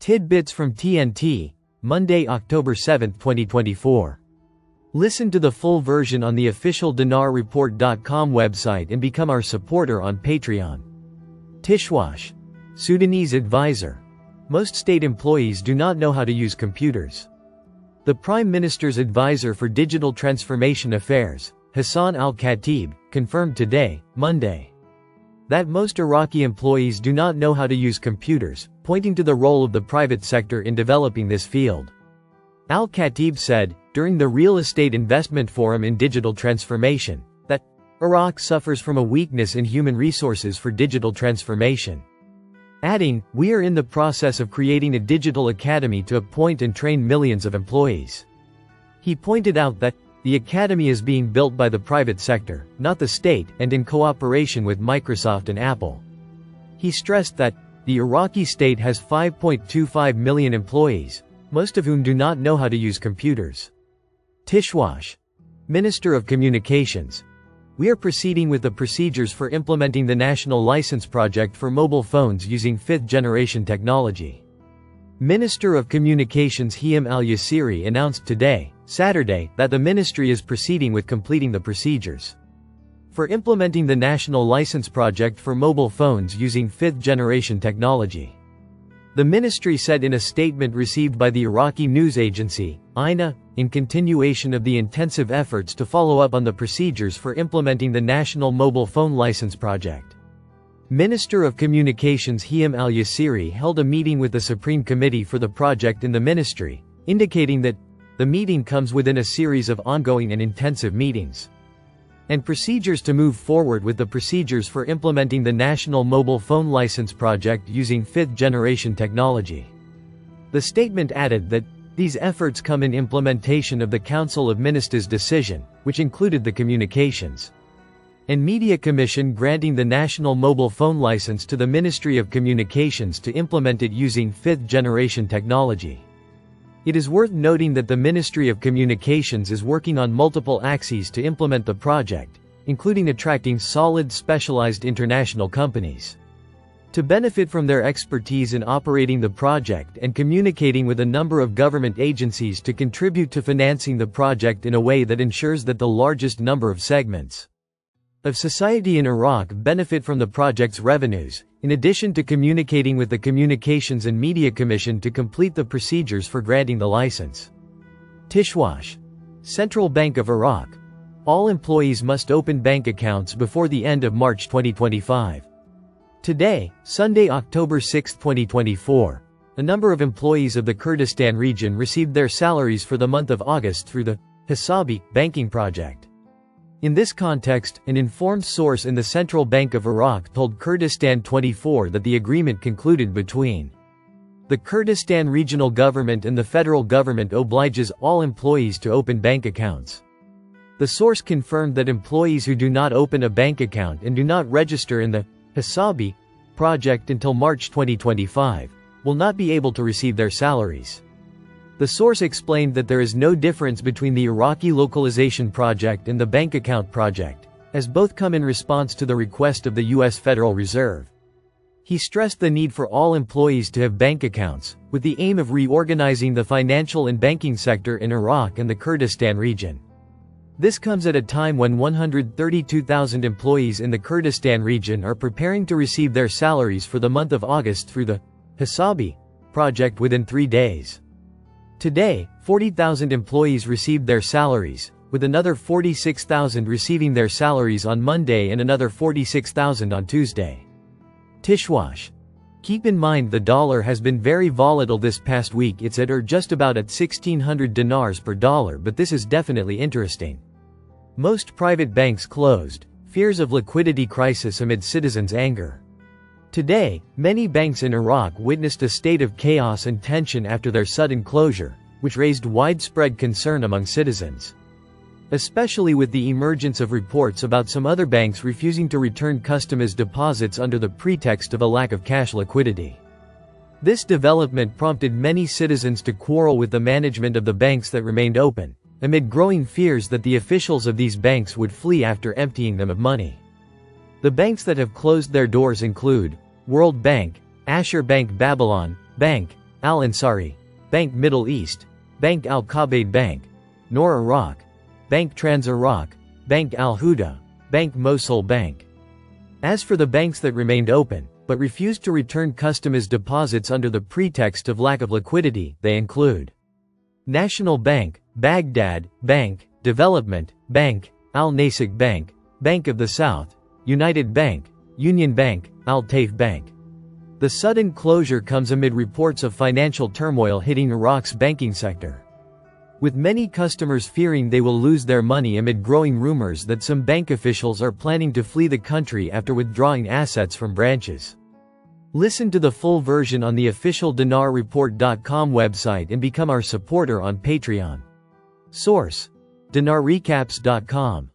Tidbits from TNT, Monday, October 7, 2024. Listen to the full version on the official dinarreport.com website and become our supporter on Patreon. Tishwash, Sudanese advisor. Most state employees do not know how to use computers. The Prime Minister's advisor for Digital Transformation Affairs, Hassan al-Khatib, confirmed today, Monday, that most Iraqi employees do not know how to use computers, pointing to the role of the private sector in developing this field. Al-Khatib said, during the Real Estate Investment Forum in Digital Transformation, that Iraq suffers from a weakness in human resources for digital transformation. Adding, "We are in the process of creating a digital academy to appoint and train millions of employees." He pointed out that the academy is being built by the private sector, not the state, and in cooperation with Microsoft and Apple. He stressed that the Iraqi state has 5.25 million employees, most of whom do not know how to use computers. Tishwash, Minister of Communications. We are proceeding with the procedures for implementing the National License Project for mobile phones using fifth-generation technology. Minister of Communications Hiem al-Yassiri announced today, Saturday, that the ministry is proceeding with completing the procedures for implementing the National License Project for mobile phones using fifth-generation technology. The ministry said in a statement received by the Iraqi news agency, INA, in continuation of the intensive efforts to follow up on the procedures for implementing the National Mobile Phone License Project. Minister of Communications Hiem al-Yassiri held a meeting with the Supreme Committee for the project in the ministry, indicating that the meeting comes within a series of ongoing and intensive meetings and procedures to move forward with the procedures for implementing the National Mobile Phone License Project using fifth-generation technology. The statement added that these efforts come in implementation of the Council of Ministers' decision, which included the Communications and Media Commission granting the National Mobile Phone License to the Ministry of Communications to implement it using fifth-generation technology. It is worth noting that the Ministry of Communications is working on multiple axes to implement the project, including attracting solid specialized international companies to benefit from their expertise in operating the project and communicating with a number of government agencies to contribute to financing the project in a way that ensures that the largest number of segments of society in Iraq benefit from the project's revenues, in addition to communicating with the Communications and Media Commission to complete the procedures for granting the license. Tishwash, Central Bank of Iraq. All employees must open bank accounts before the end of March 2025. Today, Sunday, October 6, 2024, a number of employees of the Kurdistan region received their salaries for the month of August through the Hisabi banking project. In this context, an informed source in the Central Bank of Iraq told Kurdistan 24 that the agreement concluded between the Kurdistan regional government and the federal government obliges all employees to open bank accounts. The source confirmed that employees who do not open a bank account and do not register in the Hisabi project until March 2025 will not be able to receive their salaries. The source explained that there is no difference between the Iraqi localization project and the bank account project, as both come in response to the request of the U.S. Federal Reserve. He stressed the need for all employees to have bank accounts, with the aim of reorganizing the financial and banking sector in Iraq and the Kurdistan region. This comes at a time when 132,000 employees in the Kurdistan region are preparing to receive their salaries for the month of August through the Hisabi project within 3 days. Today, 40,000 employees received their salaries, with another 46,000 receiving their salaries on Monday and another 46,000 on Tuesday. Tishwash. Keep in mind the dollar has been very volatile this past week. It's at or just about at 1,600 dinars per dollar, but this is definitely interesting. Most private banks closed, fears of liquidity crisis amid citizens' anger. Today, many banks in Iraq witnessed a state of chaos and tension after their sudden closure, which raised widespread concern among citizens, especially with the emergence of reports about some other banks refusing to return customers' deposits under the pretext of a lack of cash liquidity. This development prompted many citizens to quarrel with the management of the banks that remained open, amid growing fears that the officials of these banks would flee after emptying them of money. The banks that have closed their doors include World Bank, Asher Bank, Babylon Bank, Al Ansari, Bank Middle East, Bank Al Qabaid Bank, Nor Iraq, Bank Trans Iraq, Bank Al Huda, Bank Mosul Bank. As for the banks that remained open, but refused to return customers' deposits under the pretext of lack of liquidity, they include National Bank, Baghdad Bank, Development Bank, Al Nasik Bank, Bank of the South, United Bank, Union Bank, Al Taif Bank. The sudden closure comes amid reports of financial turmoil hitting Iraq's banking sector, with many customers fearing they will lose their money amid growing rumors that some bank officials are planning to flee the country after withdrawing assets from branches. Listen to the full version on the official dinarreport.com website and become our supporter on Patreon. Source: dinarrecaps.com